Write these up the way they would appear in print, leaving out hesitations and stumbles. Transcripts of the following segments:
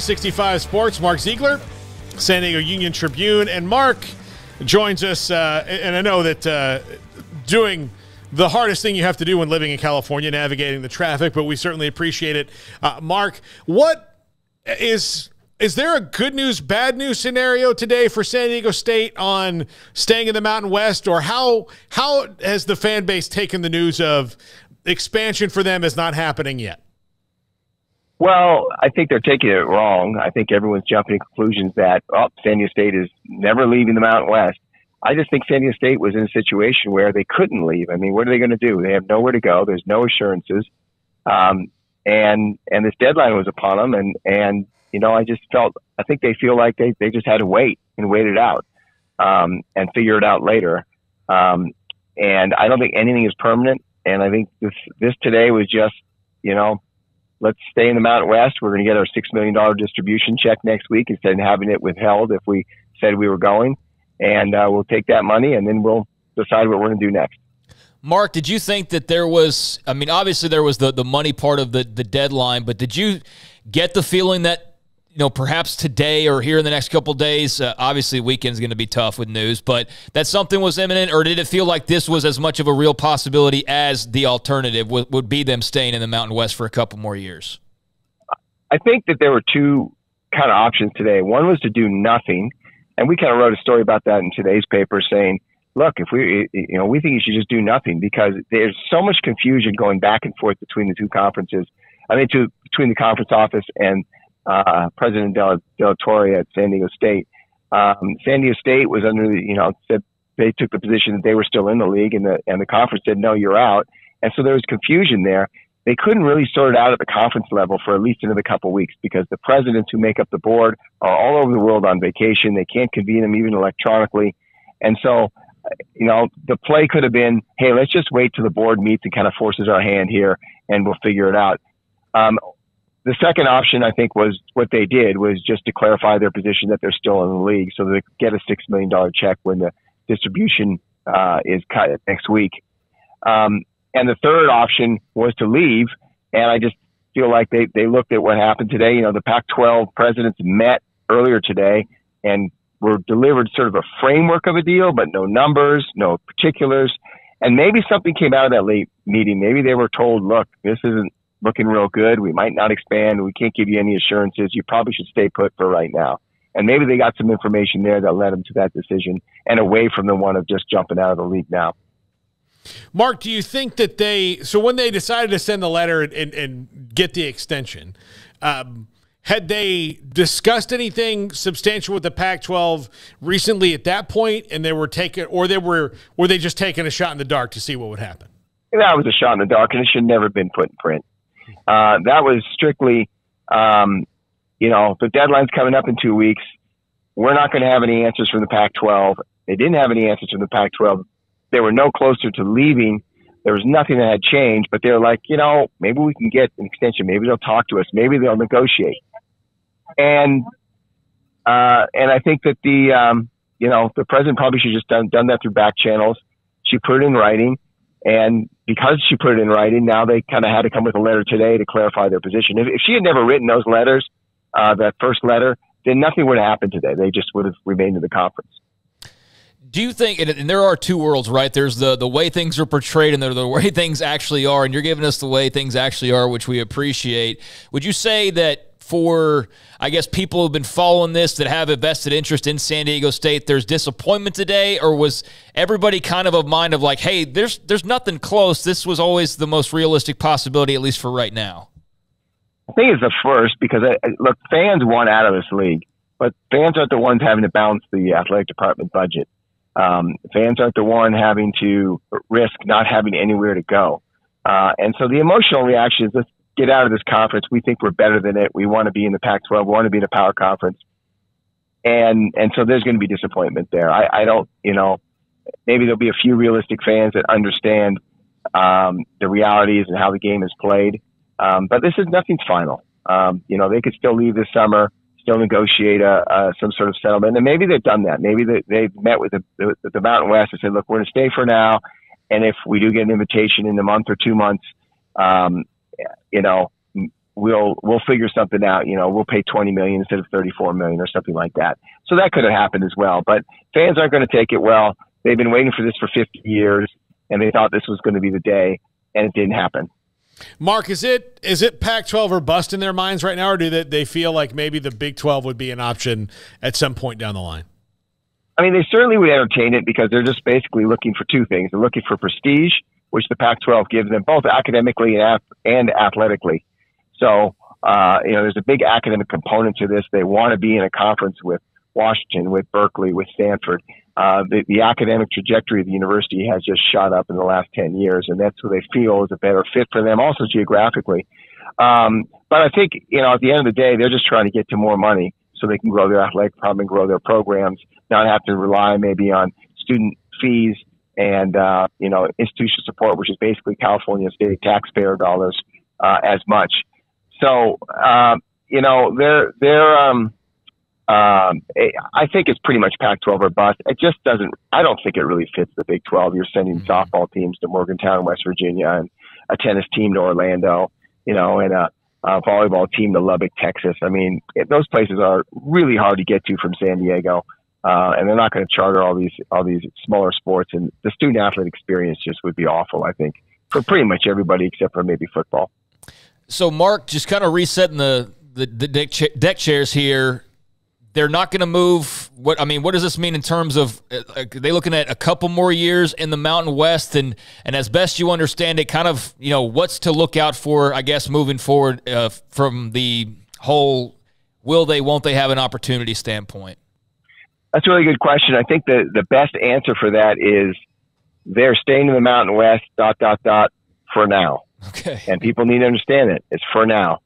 365 Sports. Mark Ziegler, San Diego Union Tribune. And Mark joins us, and I know that doing the hardest thing you have to do when living in California, navigating the traffic, but we certainly appreciate it. Mark, what is there a good news, bad news scenario today for San Diego State on staying in the Mountain West, or how has the fan base taken the news of expansion for them is not happening yet? Well, I think they're taking it wrong. I think everyone's jumping to conclusions that, San Diego State is never leaving the Mountain West. I just think San Diego State was in a situation where they couldn't leave. I mean, what are they going to do? They have nowhere to go. There's no assurances. And this deadline was upon them. And you know, I think they feel like they just had to wait it out, and figure it out later. And I don't think anything is permanent. And I think this today was just, you know, let's stay in the Mountain West. We're going to get our $6 million distribution check next week instead of having it withheld if we said we were going. And we'll take that money, and then we'll decide what we're going to do next. Mark, did you think that there was, I mean, obviously there was the money part of the deadline, but did you get the feeling that, you know, perhaps today or here in the next couple of days, obviously weekend's going to be tough with news, but that something was imminent, or did it feel like this was as much of a real possibility as the alternative would be them staying in the Mountain West for a couple more years? I think that there were two kind of options today. One was to do nothing. And we kind of wrote a story about that in today's paper saying, look, if we think you should just do nothing, because there's so much confusion going back and forth between the two conferences. Between the conference office and President De La Torre at San Diego State. San Diego State was said they took the position that they were still in the league, and the conference said, no, you're out. And so there was confusion there. They couldn't really sort it out at the conference level for at least another couple of weeks, because the presidents who make up the board are all over the world on vacation. They can't convene them even electronically. And so, you know, the play could have been, hey, let's just wait till the board meets and kind of forces our hand here, and we'll figure it out. The second option, I think, was what they did was just to clarify their position that they're still in the league, so they get a $6 million check when the distribution is cut next week. And the third option was to leave. And I just feel like they looked at what happened today. You know, the Pac-12 presidents met earlier today and were delivered sort of a framework of a deal, but no numbers, no particulars. And maybe something came out of that late meeting. Maybe they were told, look, this isn't looking real good. We might not expand. We can't give you any assurances. You probably should stay put for right now. And maybe they got some information there that led them to that decision, and away from the one of just jumping out of the league now. Mark, do you think that so when they decided to send the letter and get the extension, had they discussed anything substantial with the Pac-12 recently at that point, and they were taking, or were they just taking a shot in the dark to see what would happen? That was a shot in the dark, and it should never have been put in print. That was strictly, the deadline's coming up in 2 weeks. We're not going to have any answers from the Pac-12. They didn't have any answers from the Pac-12. They were no closer to leaving. There was nothing that had changed, but they're like, you know, maybe we can get an extension. Maybe they'll talk to us. Maybe they'll negotiate. And I think that the president probably should have just done that through back channels. She put it in writing, and because she put it in writing, now they kind of had to come with a letter today to clarify their position. If she had never written those letters, that first letter, then nothing would have happened today. They just would have remained in the conference. Do you think, and there are two worlds, right? There's the way things are portrayed, and the way things actually are, and you're giving us the way things actually are, which we appreciate. Would you say that for, I guess, people who've been following this that have a vested interest in San Diego State, there's disappointment today, or was everybody kind of mind of like, hey, there's nothing close. This was always the most realistic possibility, at least for right now? I think it's the first, because, look, fans want out of this league, but fans aren't the ones having to balance the athletic department budget. Fans aren't the one having to risk not having anywhere to go. And so the emotional reaction is, let's get out of this conference. We think we're better than it. We want to be in the Pac-12. We want to be in a power conference. And so there's going to be disappointment there. I don't, maybe there'll be a few realistic fans that understand the realities and how the game is played. But nothing's final. They could still leave this summer, still negotiate some sort of settlement. And maybe they've done that. Maybe they've met with the Mountain West and said, look, we're going to stay for now. And if we do get an invitation in a month or 2 months, we'll figure something out. We'll pay $20 million instead of $34 million or something like that. So that could have happened as well. But fans aren't going to take it well. They've been waiting for this for 50 years, and they thought this was going to be the day, and it didn't happen. Mark, is it Pac-12 or bust in their minds right now, or do they feel like maybe the Big 12 would be an option at some point down the line? I mean, they certainly would entertain it because they're just basically looking for two things. They're looking for prestige, which the Pac-12 gives them both academically and athletically. So, there's a big academic component to this. They want to be in a conference with Washington, with Berkeley, with Stanford. The academic trajectory of the university has just shot up in the last 10 years, and that's what they feel is a better fit for them, also geographically. But I think, at the end of the day, they're just trying to get to more money so they can grow their athletic department and grow their programs, not have to rely maybe on student fees and, institutional support, which is basically California state taxpayer dollars, as much. So, I think it's pretty much Pac-12 or bust. It just doesn't. I don't think it really fits the Big 12. You're sending softball teams to Morgantown, West Virginia, and a tennis team to Orlando, and a volleyball team to Lubbock, Texas. I mean, those places are really hard to get to from San Diego, and they're not going to charter all these smaller sports. And the student athlete experience just would be awful, I think, for pretty much everybody except for maybe football. So, Mark, just kind of resetting the deck chairs here. They're not going to move. What does this mean in terms of are they looking at a couple more years in the Mountain West? And as best you understand it, kind of, what's to look out for, I guess, moving forward from the whole will they, won't they have an opportunity standpoint? That's a really good question. I think the best answer for that is they're staying in the Mountain West, ... for now. Okay. And people need to understand it. It's for now.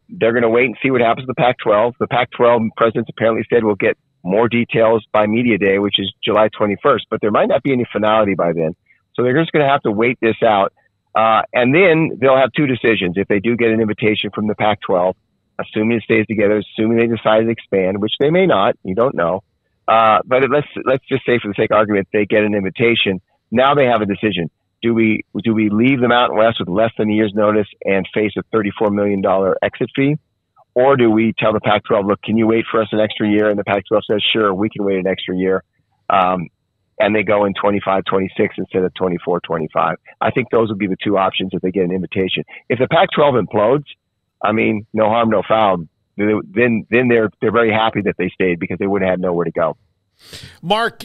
They're going to wait and see what happens to the Pac-12. The Pac-12 presidents apparently said we'll get more details by Media Day, which is July 21st, but there might not be any finality by then. So they're just going to have to wait this out. And then they'll have two decisions. If they do get an invitation from the Pac-12, assuming it stays together, assuming they decide to expand, which they may not, you don't know. But let's just say for the sake of argument, they get an invitation. Now they have a decision. Do we leave the Mountain West with less than a year's notice and face a $34 million exit fee? Or do we tell the Pac-12, look, can you wait for us an extra year? And the Pac-12 says, sure, we can wait an extra year. And they go in 25-26 instead of 24-25. I think those would be the two options if they get an invitation. If the Pac-12 implodes, I mean, no harm, no foul. Then they're very happy that they stayed because they would have had nowhere to go. Mark,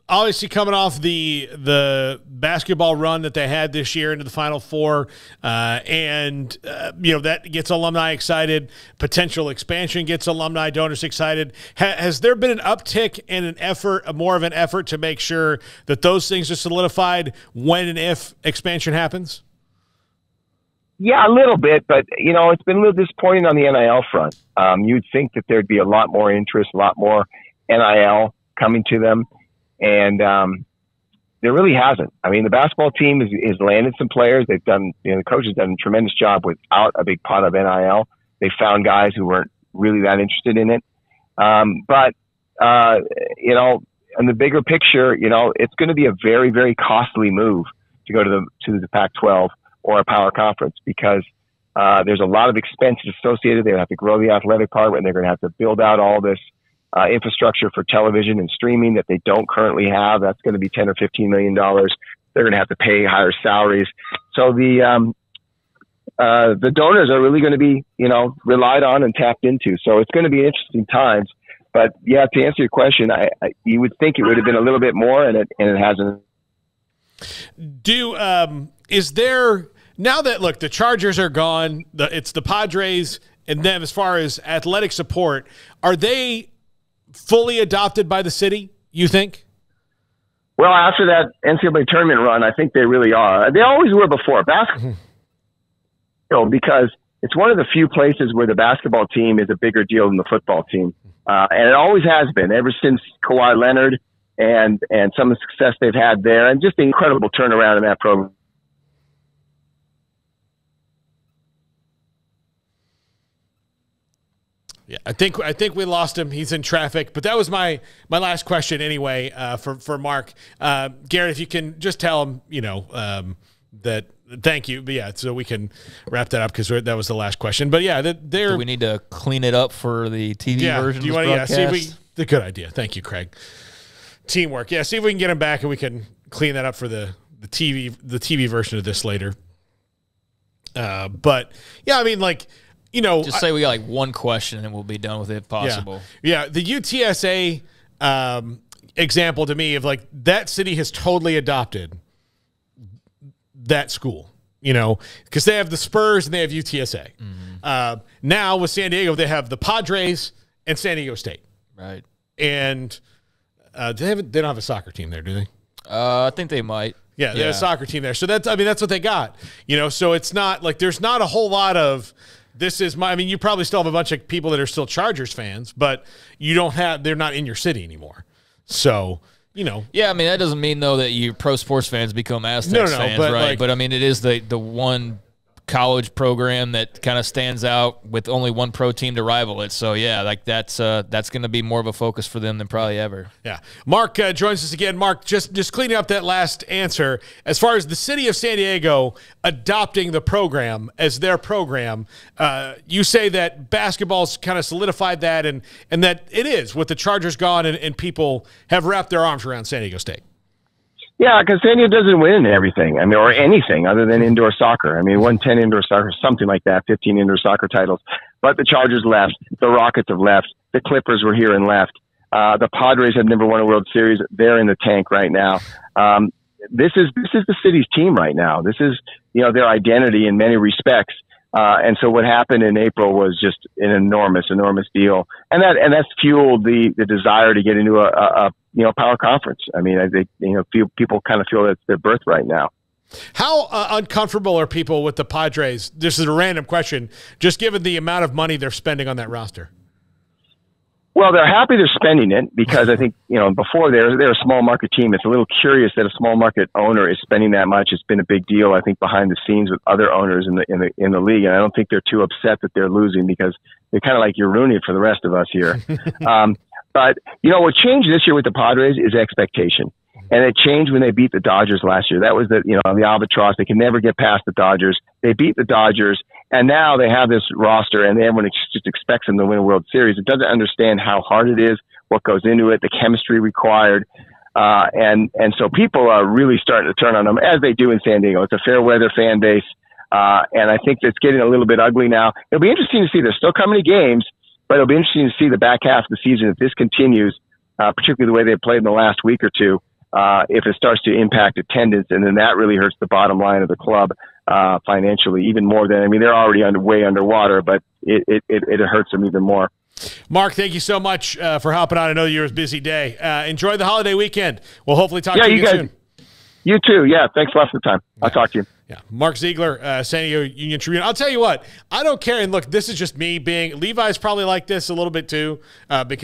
obviously coming off the basketball run that they had this year into the Final Four, and that gets alumni excited. Potential expansion gets alumni donors excited. Has there been an uptick in an effort, more of an effort to make sure that those things are solidified when and if expansion happens? Yeah, a little bit, but it's been a little disappointing on the NIL front. You'd think that there'd be a lot more interest, a lot more NIL coming to them. And there really hasn't. I mean, the basketball team has landed some players. They've done, the coach has done a tremendous job without a big pot of NIL. They found guys who weren't really that interested in it. But in the bigger picture, it's going to be a very, very costly move to go to the Pac-12 or a power conference because there's a lot of expenses associated. They have to grow the athletic department. They're going to have to build out all this infrastructure for television and streaming that they don't currently have. That's going to be $10 or $15 million. They're going to have to pay higher salaries. So the donors are really going to be, relied on and tapped into. So it's going to be interesting times. But yeah, to answer your question, you would think it would have been a little bit more, and it hasn't. Is there now that look, the Chargers are gone, it's the Padres, and then as far as athletic support, are they fully adopted by the city, you think? Well, after that NCAA tournament run, I think they really are. They always were before. Basketball, because it's one of the few places where the basketball team is a bigger deal than the football team. And it always has been ever since Kawhi Leonard and some of the success they've had there and just the incredible turnaround in that program. Yeah, I think we lost him. He's in traffic. But that was my last question anyway for Mark. Garrett, if you can just tell him, that Thank you. But yeah, so we can wrap that up because that was the last question. But yeah, they're. Do we need to clean it up for the TV version? Do you want to? Yeah, see if we. Good idea. Thank you, Craig. Teamwork. Yeah, see if we can get him back and we can clean that up for the TV version of this later. But yeah, I mean, like, you know, just say we got like one question and we'll be done with it if possible. Yeah, the UTSA example to me of like that city has totally adopted that school, you know, because they have the Spurs and they have UTSA. Mm-hmm. Now with San Diego, they have the Padres and San Diego State. Right. And they don't have a soccer team there, do they? I think they might. Yeah, they have a soccer team there. So that's what they got. You know, so it's not like there's not a whole lot of you probably still have a bunch of people that are still Chargers fans, but they're not in your city anymore. So, you know. Yeah, I mean, that doesn't mean, though, that you pro sports fans become Aztecs fans, right? But, I mean, it is the one college program that kind of stands out with only one pro team to rival it. So, yeah, like that's going to be more of a focus for them than probably ever. Yeah. Mark joins us again. Mark, just cleaning up that last answer, as far as the city of San Diego adopting the program as their program, you say that basketball's kind of solidified that and that it is with the Chargers gone and people have wrapped their arms around San Diego State. Yeah, because San Diego doesn't win everything. I mean, or anything other than indoor soccer. I mean, won 10 indoor soccer, something like that, 15 indoor soccer titles. But the Chargers left. The Rockets have left. The Clippers were here and left. The Padres have never won a World Series. They're in the tank right now. This is the city's team right now. This is, you know, their identity in many respects. And so what happened in April was just an enormous deal. And that's fueled the desire to get into a power conference. I mean, I think, people kind of feel that's their birthright now. How uncomfortable are people with the Padres? This is a random question, just given the amount of money they're spending on that roster. Well, they're happy they're spending it because I think, before they're a small market team. It's a little curious that a small market owner is spending that much. It's been a big deal, I think, behind the scenes with other owners in the league. And I don't think they're too upset that they're losing because they're kind of like, you're ruining it for the rest of us here. But, what changed this year with the Padres is expectation. And it changed when they beat the Dodgers last year. That was the albatross. They can never get past the Dodgers. They beat the Dodgers. And now they have this roster, and everyone just expects them to win a World Series. It doesn't understand how hard it is, what goes into it, the chemistry required. And so people are really starting to turn on them, as they do in San Diego. It's a fair weather fan base. And I think it's getting a little bit ugly now. It'll be interesting to see. They're still coming to games, but it'll be interesting to see the back half of the season if this continues, particularly the way they played in the last week or two, if it starts to impact attendance. And then that really hurts the bottom line of the club. Financially, even more than, they're already way underwater, but it hurts them even more. Mark, thank you so much for hopping on. I know you're a busy day. Enjoy the holiday weekend. We'll hopefully talk to you guys, soon. You too. Yeah, thanks a lot for the time. I'll talk to you. Yeah, Mark Ziegler, San Diego Union Tribune. I'll tell you what, I don't care. And look, this is just me being – Levi's probably like this a little bit too because